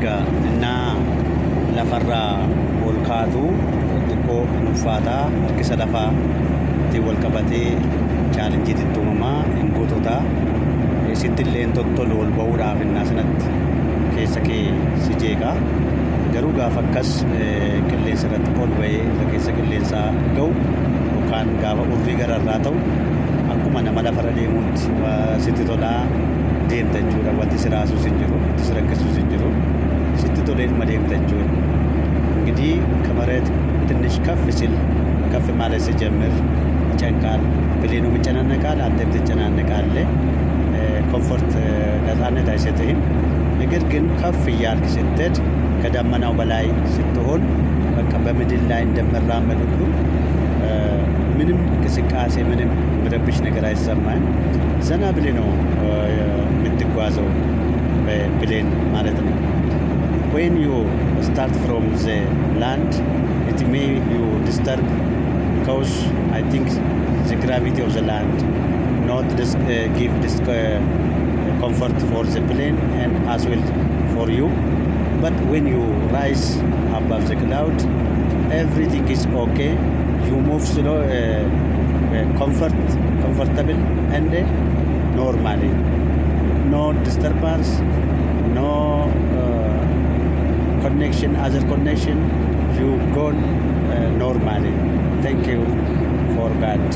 Egaa innaa lafarraa ol kaatu xiqqoo ulfaataa harkisa lafaatiin wal qabatee chaalenjiitti uumamaa hin goototaa sitti illee tottolu ol ba'uudhaaf innaa sanatti keessa kee si jeeqaa garuu gaafa akkas qilleensa irratti ol ba'ee irra keessa qilleensaa ga'u yookaan gaafa urrii gararraa ta'u akkuma nama lafarra deemuutti sitti tolaa deemta jechuudha. Wanti si raasuus hin jiru, wanti si rakkisuus hin jiru, sitti tolee dhuma deemta jechuudha. እንግዲህ ከመሬት ትንሽ ከፍ ሲል ከፍ ማለት ሲጀምር ይጨንቃል፣ ብሌኑም ይጨናነቃል፣ አንተም ትጨናነቃለህ። ኮምፎርት ነፃነት አይሰጥህም። ነገር ግን ከፍ እያልክ ስትሄድ ከደመናው በላይ ስትሆን በቃ በምድር ላይ እንደመራመድ ሁሉ ምንም እንቅስቃሴ ምንም ምረብሽ ነገር አይሰማህም። ዘና ብለህ ነው የምትጓዘው በብሌን ማለት ነው። When you start from the land, it may you disturb because I think the gravity of the land not give this comfort for the plane and as well for you. But when you rise above the cloud, everything is okay. You move slow, comfortable and normally. No disturbance, no connection, other connection. You go normally. Thank you for that.